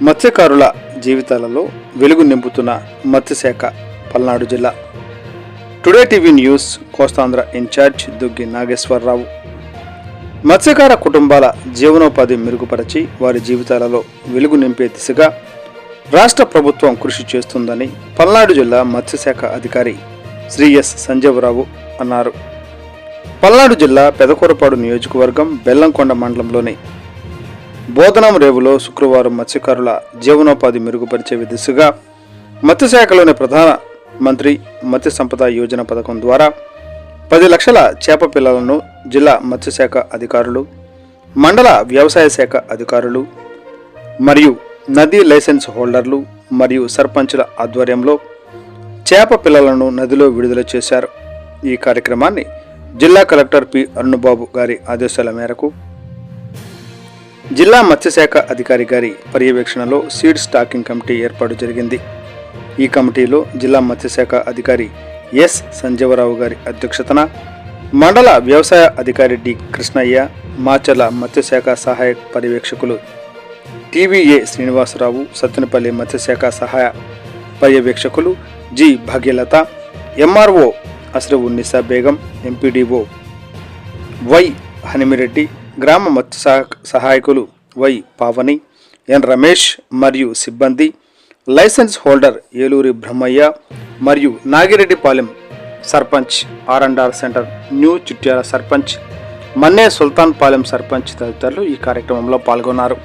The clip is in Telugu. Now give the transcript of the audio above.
మత్స్యకారుల జీవితాలలో వెలుగు నింపుతున్న మత్స్యశాఖ పల్నాడు జిల్లా. Today TV news Kostandhra in charge Duggi Nageswararao. మత్స్యకార కుటుంబాల జీవనోపాధి మెరుగుపరిచి వారి జీవితాలలో వెలుగు నింపే దిశగా రాష్ట్ర ప్రభుత్వం కృషి చేస్తుందని పల్నాడు జిల్లా మత్స్యశాఖ అధికారి శ్రీ ఎస్ సంజీవరావు అన్నారు. పల్నాడు జిల్లా పెదకూరపాడు నియోజకవర్గం బెల్లంకొండ మండలంలోని బోధనం రేవులో శుక్రవారం మత్స్యకారుల జీవనోపాధి మెరుగుపరిచే దిశగా మత్స్యశాఖలోని ప్రధాన మంత్రి మత్స్య సంపద యోజన పథకం ద్వారా 10 లక్షల చేప పిల్లలను జిల్లా మత్స్యశాఖ అధికారులు, మండల వ్యవసాయ శాఖ అధికారులు మరియు నదీ లైసెన్స్ హోల్డర్లు మరియు సర్పంచుల ఆధ్వర్యంలో చేప పిల్లలను నదిలో విడుదల చేశారు. ఈ కార్యక్రమాన్ని జిల్లా కలెక్టర్ పి అరుణబాబు గారి ఆదేశాల మేరకు జిల్లా మత్స్యశాఖ అధికారి గారి పర్యవేక్షణలో సీడ్ స్టాకింగ్ కమిటీ ఏర్పాటు జరిగింది. ఈ కమిటీలో జిల్లా మత్స్యశాఖ అధికారి ఎస్ సంజీవరావు గారి అధ్యక్షతన మండల వ్యవసాయ అధికారి డి కృష్ణయ్య, మాచర్ల మత్స్యశాఖ సహాయ పర్యవేక్షకులు టీవీఏ శ్రీనివాసరావు, సత్తెనపల్లి మత్స్యశాఖ సహాయ పర్యవేక్షకులు జి భాగ్యలత, ఎంఆర్ఓ అస్రవు నిసా బేగం, ఎంపీడీఓ వై హనిమిరెడ్డి, గ్రామ మత్స్య సహాయకులు వై పావని, ఎన్ రమేష్ మరియు సిబ్బంది, లైసెన్స్ హోల్డర్ ఏలూరి బ్రహ్మయ్య మరియు నాగిరెడ్డిపాలెం సర్పంచ్, ఆర్&ఆర్ సెంటర్ న్యూ చిట్యాల సర్పంచ్, మన్నే సుల్తాన్ పాలెం సర్పంచ్ తదితరులు ఈ కార్యక్రమంలో పాల్గొన్నారు.